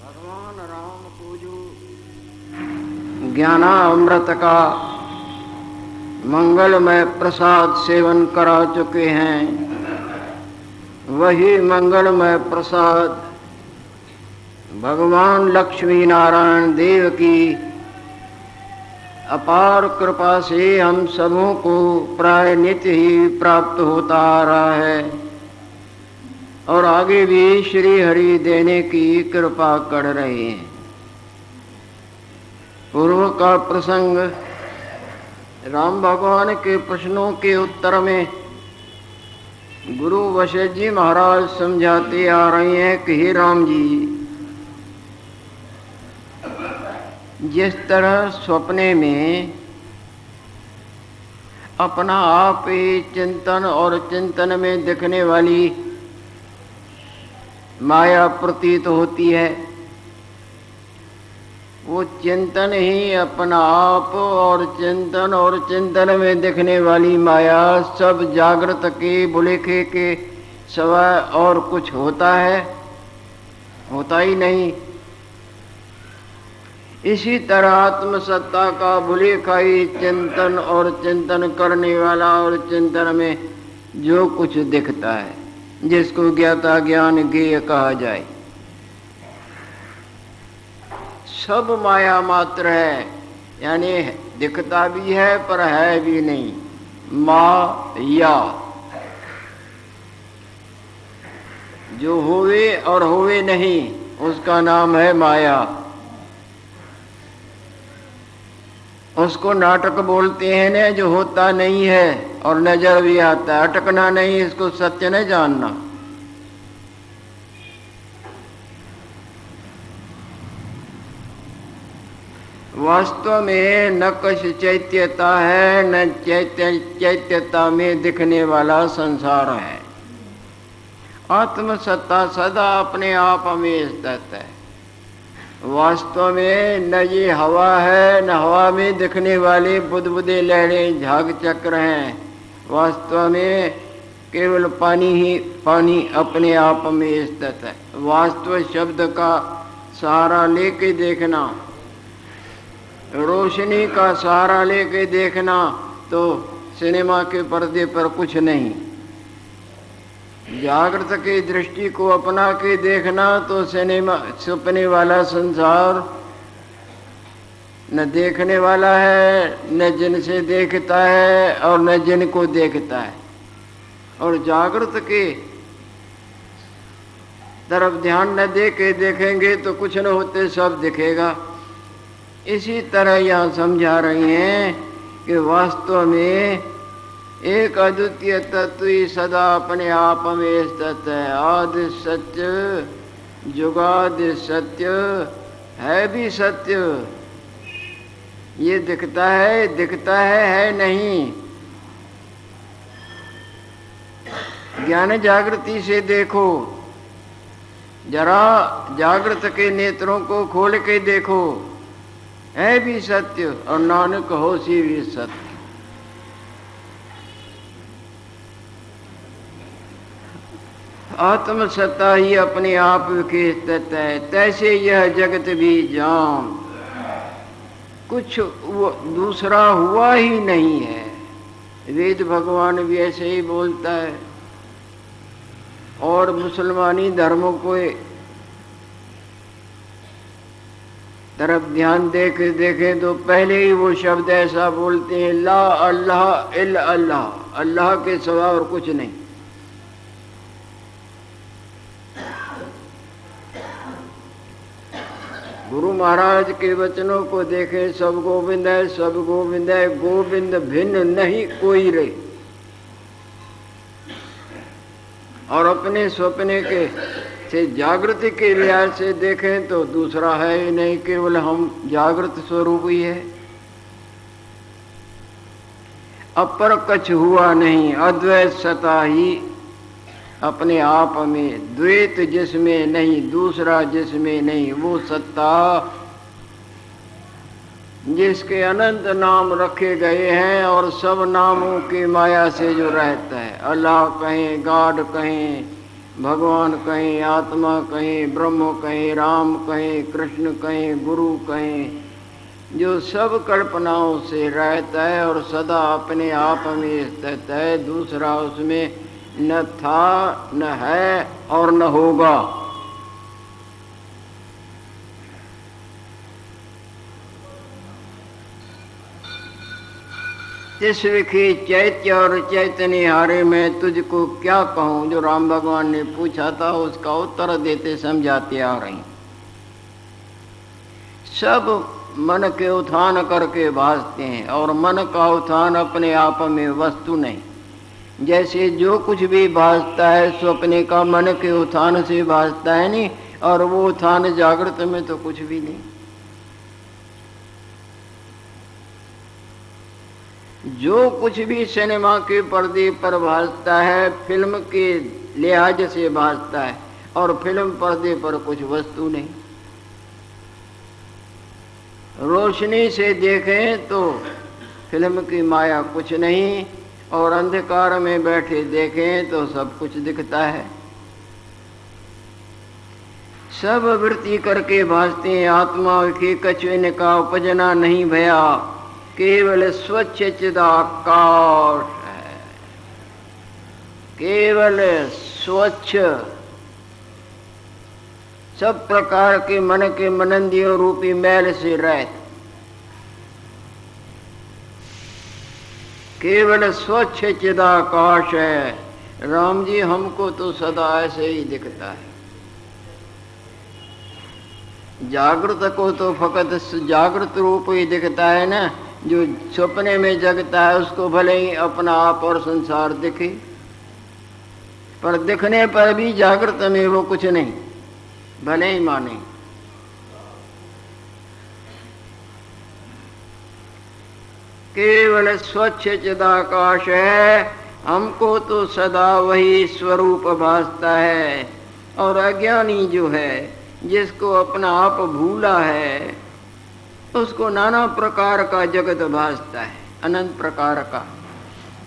भगवान राम को जो ज्ञानामृत का मंगलमय प्रसाद सेवन करा चुके हैं, वही मंगलमय प्रसाद भगवान लक्ष्मी नारायण देव की अपार कृपा से हम सबों को प्राय नित्य ही प्राप्त होता आ रहा है और आगे भी श्री हरि देने की कृपा कर रहे हैं। पूर्व का प्रसंग राम भगवान के प्रश्नों के उत्तर में गुरु वशिष्ठ जी महाराज समझाते आ रहे हैं कि हे राम जी, जिस तरह सपने में अपना आप ही चिंतन और चिंतन में दिखने वाली माया प्रतीत होती है, वो चिंतन ही अपना आप और चिंतन में दिखने वाली माया सब जागृत के बुलेखे के सिवाय और कुछ होता है? होता ही नहीं। इसी तरह आत्मसत्ता का बुलेखा ही चिंतन और चिंतन करने वाला और चिंतन में जो कुछ दिखता है, जिसको ज्ञाता ज्ञान ज्ञेय कहा जाए, सब माया मात्र है। यानी दिखता भी है पर है भी नहीं। माया जो होवे और होवे नहीं, उसका नाम है माया। उसको नाटक बोलते हैं ना, जो होता नहीं है और नजर भी आता है। अटकना नहीं, इसको सत्य नहीं जानना। वास्तव में न कुछ चैत्यता है, न चैत्यता में दिखने वाला संसार है। आत्मसत्ता सदा अपने आप में स्थित है। वास्तव में न ये हवा है, न हवा में दिखने वाले बुदबुदे लहरें झाग चक्र हैं। वास्तव में केवल पानी ही पानी अपने आप में स्थित है। वास्तव शब्द का सहारा लेके देखना, रोशनी का सहारा लेके देखना तो सिनेमा के पर्दे पर कुछ नहीं। जागृत की दृष्टि को अपना के देखना तो सिनेमा सपने वाला संसार न देखने वाला है, न जिनसे देखता है और न जिनको देखता है। और जागृत के तरफ ध्यान न दे के देखेंगे तो कुछ न होते सब दिखेगा। इसी तरह यहाँ समझा रही हैं कि वास्तव में एक अद्वितीय तत्व ही सदा अपने आप में स्थित है। आदि सत्य, जुगादि सत्य, है भी सत्य। ये दिखता है नहीं। ज्ञान जागृति से देखो, जरा जागृत के नेत्रों को खोल के देखो, है भी सत्य और नानक होसी भी सत्य। आत्मसत्ता ही अपने आप के स्थित है। तैसे यह जगत भी जान, कुछ दूसरा हुआ ही नहीं है। वेद भगवान भी ऐसे ही बोलता है। और मुसलमानी धर्मों को तरफ ध्यान देखें तो पहले ही वो शब्द ऐसा बोलते हैं, ला अल्लाह इल्ला अल्लाह, अल्लाह के सिवा और कुछ नहीं। गुरु महाराज के वचनों को देखें, सब गोविंद है, सब गोविंद है, गोविंद भिन्न नहीं कोई रे। और अपने सपने के से जागृति के लिहाज से देखें तो दूसरा है ही नहीं, केवल हम जागृत स्वरूप ही है। अपर कछ हुआ नहीं, अद्वैत सता ही अपने आप में। द्वैत जिसमें नहीं, दूसरा जिसमें नहीं, वो सत्ता जिसके अनंत नाम रखे गए हैं और सब नामों की माया से जो रहता है। अल्लाह कहें, गॉड कहें, भगवान कहें, आत्मा कहें, ब्रह्म कहें, राम कहें, कृष्ण कहें, गुरु कहें, जो सब कल्पनाओं से रहता है और सदा अपने आप में स्थित है, दूसरा उसमें न था, न है और न होगा। इस विखी चैत्य और चैतन्य हारे में तुझको क्या कहूं, जो राम भगवान ने पूछा था उसका उत्तर देते समझाते आ रही। सब मन के उत्थान करके भासते हैं और मन का उत्थान अपने आप में वस्तु नहीं। जैसे जो कुछ भी भासता है स्वप्ने का मन के उत्थान से भासता है नहीं, और वो उत्थान जागृत में तो कुछ भी नहीं। जो कुछ भी सिनेमा के पर्दे पर भासता है फिल्म के लिहाज से भासता है, और फिल्म पर्दे पर कुछ वस्तु नहीं। रोशनी से देखें तो फिल्म की माया कुछ नहीं, और अंधकार में बैठे देखें तो सब कुछ दिखता है। सब वृत्ति करके भासते हैं, आत्मा के कछुए का उपजना नहीं भया, केवल स्वच्छ चिदाकाश है, केवल स्वच्छ। सब प्रकार के मन के मनंदियों रूपी मैल से रहित, केवल स्वच्छ चिदाकाश है। राम जी हमको तो सदा ऐसे ही दिखता है। जागृत को तो फकत जागृत रूप ही दिखता है ना। जो सपने में जगता है उसको भले ही अपना आप और संसार दिखे, पर दिखने पर भी जागृत में वो कुछ नहीं, भले ही माने। केवल स्वच्छ चिदाकाश है, हमको तो सदा वही स्वरूप भासता है। और अज्ञानी जो है, जिसको अपना आप भूला है, उसको नाना प्रकार का जगत भासता है, अनंत प्रकार का।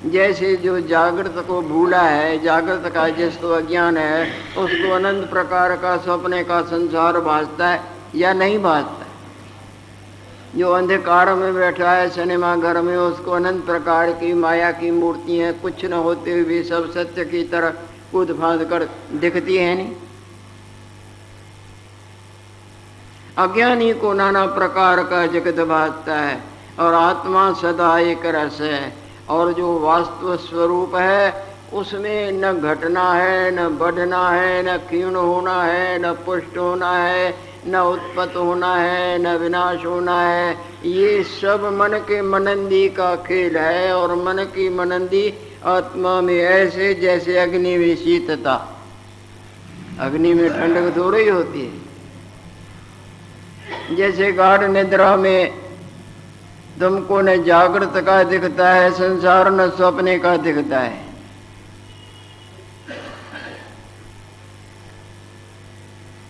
जैसे जो जागृत को भूला है, जागृत का जिसको अज्ञान है, उसको अनंत प्रकार का सपने का संसार भासता है या नहीं भासता है। जो अंधकार में बैठा है सिनेमा घर में, उसको अनंत प्रकार की माया की मूर्तियां कुछ न होते हुए भी सब सत्य की तरह कूद फांद कर दिखती है नहीं। अज्ञानी को नाना प्रकार का जगत भासता है, और आत्मा सदा एक रस है। और जो वास्तव स्वरूप है उसमें न घटना है, न बढ़ना है, न क्षीण होना है, न पुष्ट होना है, न उत्पत्ति होना है, न विनाश होना है। ये सब मन के मनंदी का खेल है। और मन की मनंदी आत्मा में ऐसे जैसे अग्नि में शीतता, अग्नि में ठंडक थोड़ी होती है। जैसे गाढ़ निद्रा में तुमको न जागृत का दिखता है संसार, न स्वप्ने का दिखता है।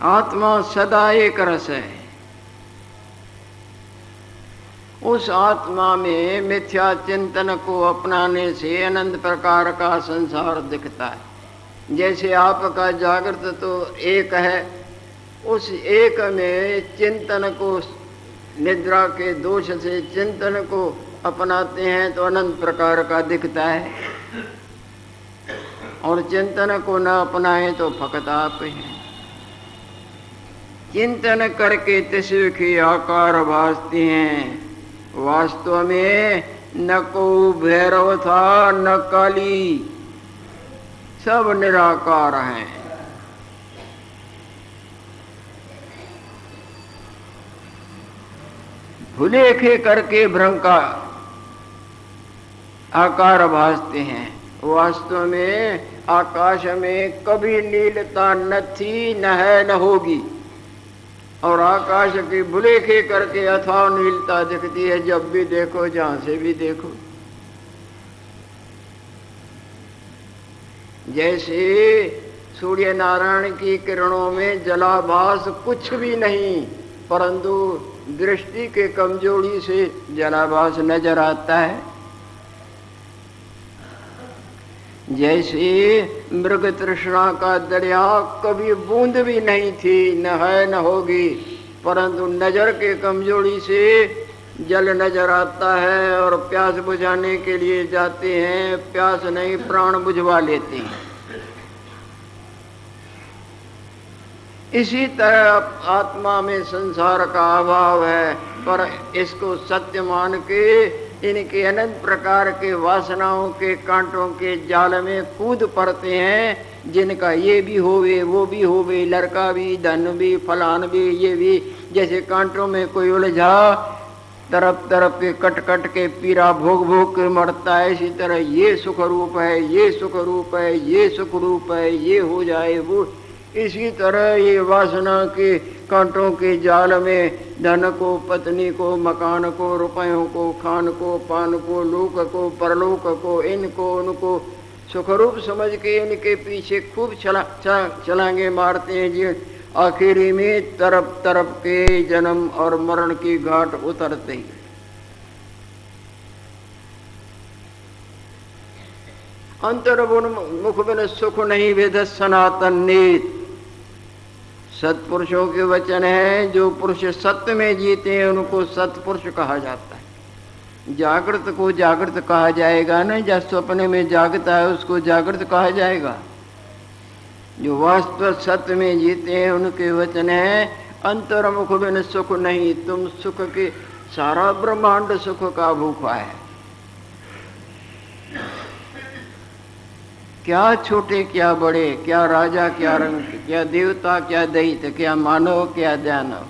आत्मा सदा एक रस है। उस आत्मा में मिथ्या चिंतन को अपनाने से अनंत प्रकार का संसार दिखता है। जैसे आपका जागृत तो एक है, उस एक में चिंतन को, निद्रा के दोष से चिंतन को अपनाते हैं तो अनंत प्रकार का दिखता है, और चिंतन को न अपनाएं तो फकत आप हैं। चिंतन करके तिस्व के आकार भासते हैं। वास्तव में न को भैरव था, न काली, सब निराकार हैं। भुलेखे करके भ्रम का आकार भासते हैं। वास्तव में आकाश में कभी नीलता न थी, न है, न होगी। और आकाश की भुलेखे करके अथाह नीलता दिखती है जब भी देखो, जहां से भी देखो। जैसे सूर्य नारायण की किरणों में जलाभास कुछ भी नहीं, परंतु दृष्टि के कमजोरी से जलाभास नजर आता है। जैसे मृग तृष्णा का दरिया कभी बूंद भी नहीं थी, न है न होगी, परंतु नजर के कमजोरी से जल नजर आता है और प्यास बुझाने के लिए जाते हैं, प्यास नहीं प्राण बुझवा लेते हैं। इसी तरह आत्मा में संसार का अभाव है, पर इसको सत्य मान के इनके अनंत प्रकार के वासनाओं के कांटों के जाल में कूद पड़ते हैं, जिनका ये भी होवे वो भी होवे, लड़का भी, धन भी, फलान भी, ये भी। जैसे कांटों में कोई उलझा तरफ तरफ के कट कट के पीरा भोग भोग के मरता है, इसी तरह ये सुख रूप है, ये सुख रूप है, ये सुख रूप है, ये हो जाए वो। इसी तरह ये वासना के कांटों के जाल में धन को, पत्नी को, मकान को, रुपयों को, खान को, पान को, लोक को, परलोक को, इनको उनको सुखरूप समझ के इनके पीछे खूब छलांगे मारते हैं जी। आखिरी में तरफ तरफ के जन्म और मरण की घाट उतरते हैं। अंतर्मुख बिन सुख नहीं वेद सनातन नीत। सत्पुरुषों के वचन है, जो पुरुष सत्य में जीते हैं उनको सत्पुरुष कहा जाता है। जागृत को जागृत कहा जाएगा ना, जब स्वप्न में जागता है उसको जागृत कहा जाएगा। जो वास्तव सत्य में जीते हैं उनके वचन है, अंतर्मुख बिन सुख नहीं। तुम सुख के, सारा ब्रह्मांड सुख का भूखा है। क्या छोटे क्या बड़े, क्या राजा क्या रंग, क्या देवता क्या दैत्य, क्या मानव क्या दानव।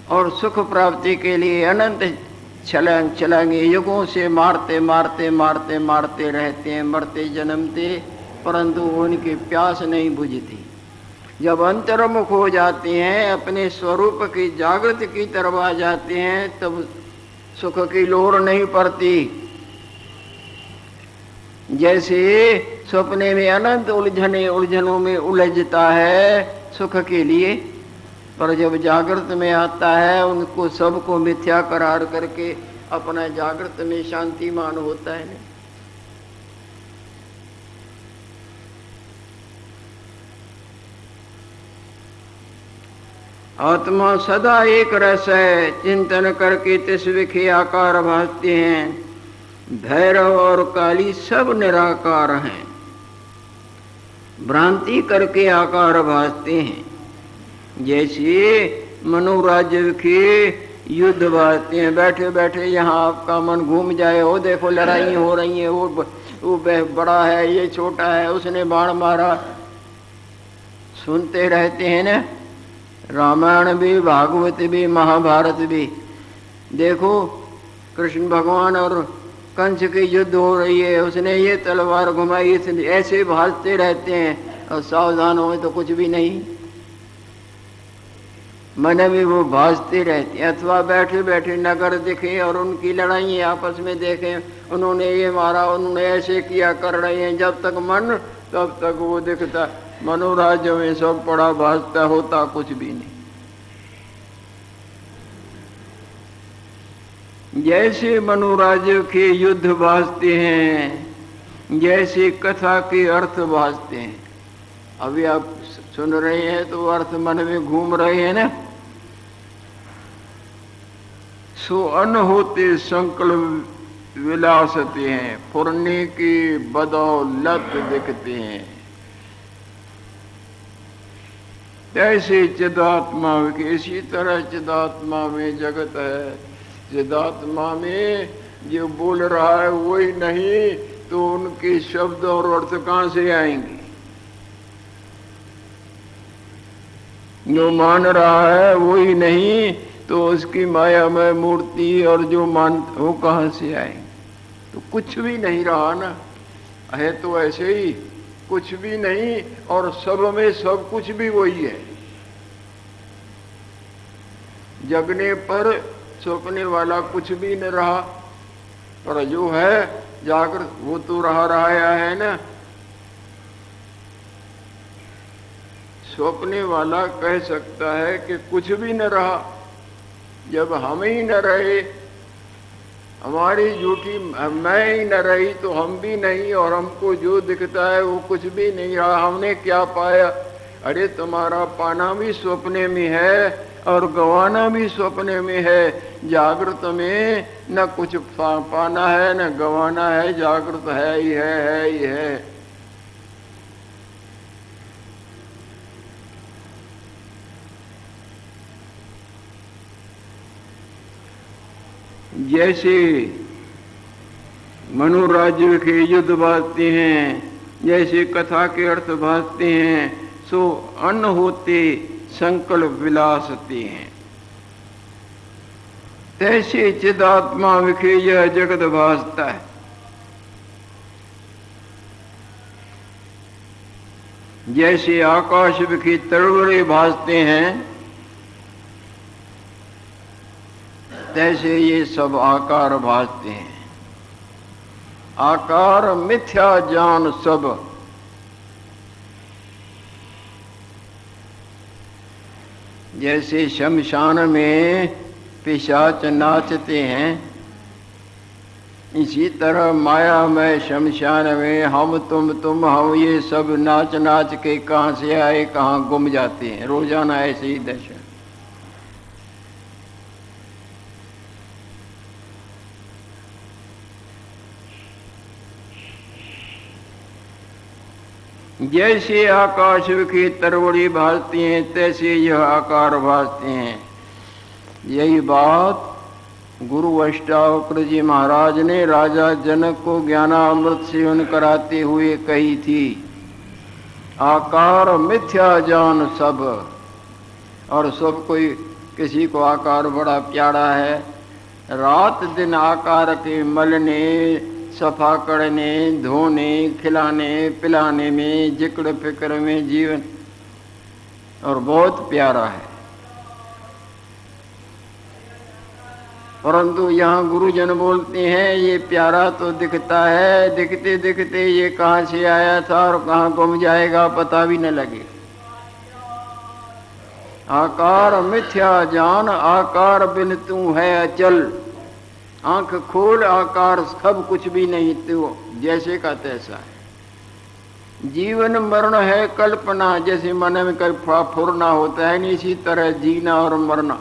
और सुख प्राप्ति के लिए अनंत छलांगे युगों से मारते मारते मारते मारते रहते हैं, मरते जन्मते, परंतु उनकी प्यास नहीं बुझती। जब अंतर्मुख हो जाते हैं, अपने स्वरूप की जागृति की तरफ आ जाते हैं, तब सुख की लोड़ नहीं पड़ती। जैसे सपने में अनंत उलझनों में उलझता है सुख के लिए, पर जब जागृत में आता है उनको सबको मिथ्या करार करके अपना जागृत में शांतिमान होता है। आत्मा सदा एक रस है, चिंतन करके तिस विखे आकार भासते हैं। भैरव और काली सब निराकार हैं, भ्रांति करके आकार भासते हैं। जैसे मनोराज्य के युद्ध भासते हैं, बैठे बैठे यहाँ आपका मन घूम जाए, हो देखो लड़ाई हो रही है, वो बड़ा है, ये छोटा है, उसने बाण मारा, सुनते रहते हैं ना। रामायण भी, भागवत भी, महाभारत भी। देखो कृष्ण भगवान और कंस की युद्ध हो रही है, उसने ये तलवार घुमाई, ऐसे भागते रहते हैं और सावधान हो तो कुछ भी नहीं, मन में वो भाजते रहते हैं। अथवा बैठे बैठे नगर दिखे और उनकी लड़ाई आपस में देखें, उन्होंने ये मारा, उन्होंने ऐसे किया, कर रहे हैं। जब तक मन तब तक वो दिखता, मनोराज्य में सब पड़ा भाजता, होता कुछ भी नहीं। जैसे मनोराज्य के युद्ध भासते हैं, जैसे कथा के अर्थ भासते हैं। अभी आप सुन रहे हैं तो अर्थ मन में घूम रहे हैं ना। सो अन होते संकल्प विलासते हैं, फुरने की बदौलत दिखते हैं। ऐसे चिदात्मा के, इसी तरह चिदात्मा में जगत है। चिदात्मा में जो बोल रहा है वही नहीं तो उनके शब्द और अर्थ कहां से आएंगे? जो मान रहा है वही नहीं तो उसकी मायामय मूर्ति और जो मान वो कहां से आएंगे? तो कुछ भी नहीं रहा ना, है तो ऐसे ही कुछ भी नहीं, और सब में सब कुछ भी वही है। जगने पर सपने वाला कुछ भी न रहा, पर जो है जागृत वो तो रहा है ना। सपने वाला कह सकता है कि कुछ भी न रहा, जब हम ही न रहे, हमारी झूठी मैं ही न रही तो हम भी नहीं, और हमको जो दिखता है वो कुछ भी नहीं रहा। हमने क्या पाया? अरे तुम्हारा पाना भी सपने में है और गवाना भी सपने में है। जागृत में न कुछ पाना है न गवाना है, जागृत है ही है ही है। जैसे मनोराज्य के युद्ध भासते हैं, जैसे कथा के अर्थ भासते हैं, सो अन्न होते संकल्प विलासते हैं। तैसे चिदात्मा विखे यह जगत भासता है। जैसे आकाश विखे तरवरे भासते हैं, तैसे ये सब आकार भासते हैं। आकार मिथ्या जान सब। जैसे शमशान में पिशाच नाचते हैं, इसी तरह मायामय शमशान में हम तुम हम ये सब नाच नाच के कहाँ से आए कहाँ गुम जाते हैं। रोजाना ऐसे ही दशा। जैसे आकाश की तरवड़ी भासती हैं, तैसे यह आकार भासते हैं। यही बात गुरु अष्टावक्र जी महाराज ने राजा जनक को ज्ञानामृत सेवन कराते हुए कही थी। आकार मिथ्या जान सब। और सब कोई किसी को आकार बड़ा प्यारा है। रात दिन आकार के मलने, सफा करने, धोने, खिलाने पिलाने में, जिक्र फिक्र में जीवन, और बहुत प्यारा है। परंतु यहाँ गुरुजन बोलते हैं ये प्यारा तो दिखता है, दिखते दिखते ये कहाँ से आया था और कहाँ गुम जाएगा पता भी न लगे। आकार मिथ्या जान, आकार बिन तू है अचल। आंख खोल, आकार सब कुछ भी नहीं, तो जैसे का तैसा है। जीवन मरण है कल्पना, जैसे मन में कभी फुरना होता है, इसी तरह जीना और मरना।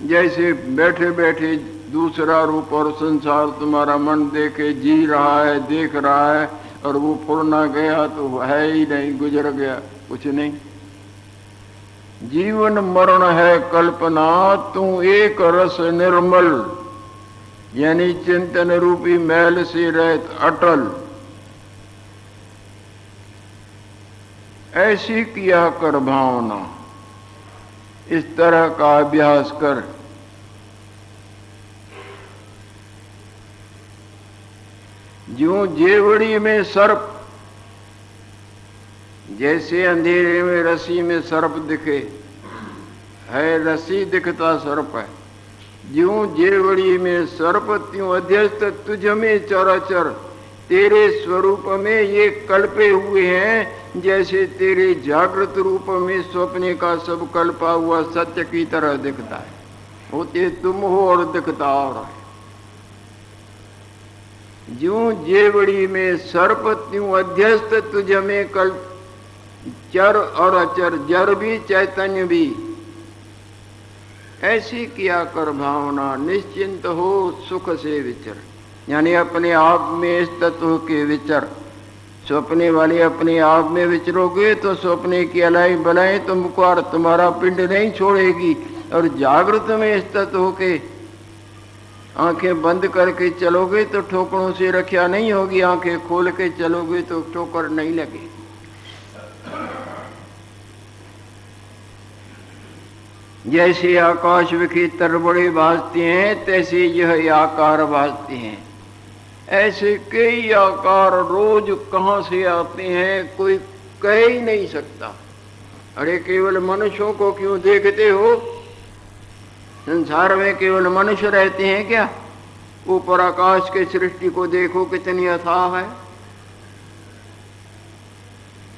जैसे बैठे बैठे दूसरा रूप और संसार तुम्हारा मन देखे जी रहा है, देख रहा है, और वो फुरना गया तो है ही नहीं, गुजर गया, कुछ नहीं। जीवन मरण है कल्पना, तू एक रस निर्मल, यानी चिंतन रूपी मैल से रहत अटल। ऐसी किया कर भावना, इस तरह का अभ्यास कर। ज्यों जेवड़ी में सर्प, जैसे अंधेरे में रस्सी में सर्प दिखे है, रस्सी दिखता सर्प है। ज्यों जेवड़ी में सर्प, त्यों अध्यस्त तुझ में चराचर। तेरे स्वरूप में ये कल्पे हुए हैं, जैसे तेरे जागृत रूप में स्वप्ने का सब कल्पा हुआ सत्य की तरह दिखता है। होते तुम हो और दिखता और है। ज्यों जेवड़ी में सर्प, त्यों अध्यस्त तुझ में कल्प, चर और अचर, जर भी चैतन्य भी। ऐसी किया कर भावना, निश्चिंत हो सुख से विचर, यानी अपने आप में इस तत्व के विचर। स्वप्ने वाले अपने आप में विचरोगे तो स्वप्ने की अलाई बलाई तुमको और तुम्हारा पिंड नहीं छोड़ेगी। और जागृत में इस तत्व के आंखें बंद करके चलोगे तो ठोकरों से रक्षा नहीं होगी, आंखें खोल के चलोगे तो ठोकर नहीं लगेगी। जैसे आकाश विखे तरबड़े भासते हैं, तैसे यह आकार भासते हैं। ऐसे कई आकार रोज कहाँ से आते हैं कोई कह ही नहीं सकता। अरे केवल मनुष्यों को क्यों देखते हो? संसार में केवल मनुष्य रहते हैं क्या? ऊपर आकाश के सृष्टि को देखो कितनी अथाह है,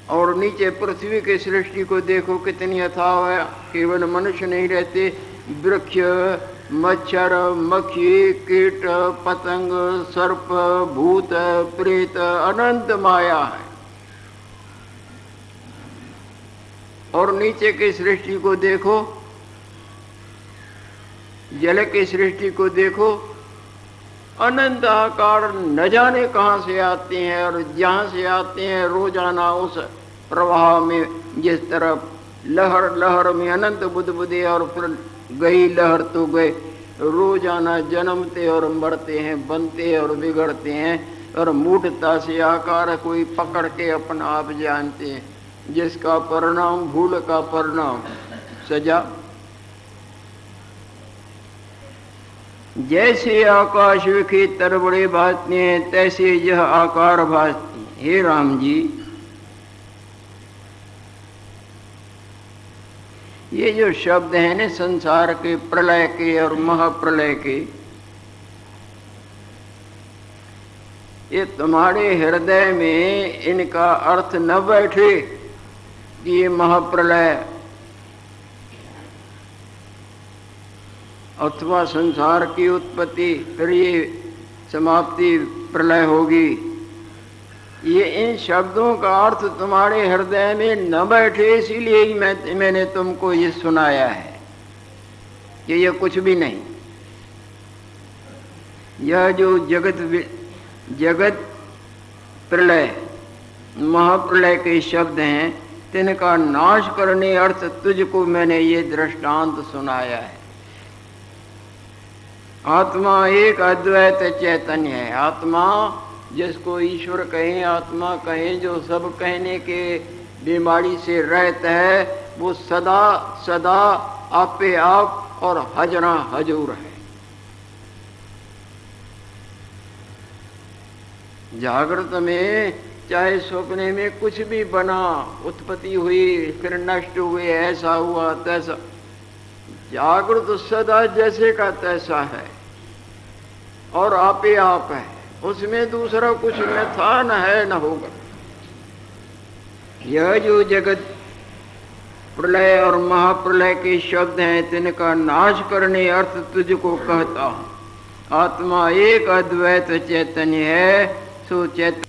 और नीचे पृथ्वी के सृष्टि को देखो कितनी अथाह है। केवल मनुष्य नहीं रहते, वृक्ष, मच्छर, मक्खी, कीट, पतंग, सर्प, भूत, प्रेत, अनंत माया है। और नीचे की सृष्टि को देखो, जल की सृष्टि को देखो, अनंत आकार न जाने कहां से आते हैं, और जहां से आते हैं रोजाना उस प्रवाह में जिस तरफ लहर लहर में अनंत बुदबुदे, और फिर गई लहर तो गए, रोजाना जन्मते और मरते हैं, बनते और बिगड़ते हैं, और मूढ़ता से आकार कोई पकड़ के अपना आप जानते हैं, जिसका परिणाम भूल का परिणाम सजा। जैसे आकाश विखे तरबड़े भासते हैं, तैसे यह आकार भासती हैं। हे राम जी, ये जो शब्द हैं न संसार के, प्रलय के और महाप्रलय के, ये तुम्हारे हृदय में इनका अर्थ न बैठे कि ये महाप्रलय अथवा संसार की उत्पत्ति फिर ये समाप्ति प्रलय होगी, ये इन शब्दों का अर्थ तुम्हारे हृदय में न बैठे, इसीलिए ही मैंने तुमको ये सुनाया है कि ये कुछ भी नहीं। यह जो जगत प्रलय महाप्रलय के शब्द हैं, तिनका नाश करने अर्थ तुझको मैंने ये दृष्टांत सुनाया है। आत्मा एक अद्वैत चैतन्य है। आत्मा जिसको ईश्वर कहें, आत्मा कहें, जो सब कहने के बीमारी से रहता है, वो सदा सदा आपे आप और हजरा हजूर है। जागृत में चाहे सपने में कुछ भी बना, उत्पत्ति हुई फिर नष्ट हुए, ऐसा हुआ तैसा, जागृत सदा जैसे का तैसा है और आपे आप है, उसमें दूसरा कुछ न था न है न होगा। यह जो जगत प्रलय और महाप्रलय के शब्द हैं, तिनका नाश करने अर्थ तुझको कहता हूं। आत्मा एक अद्वैत चैतन्य है, सो चैतन्य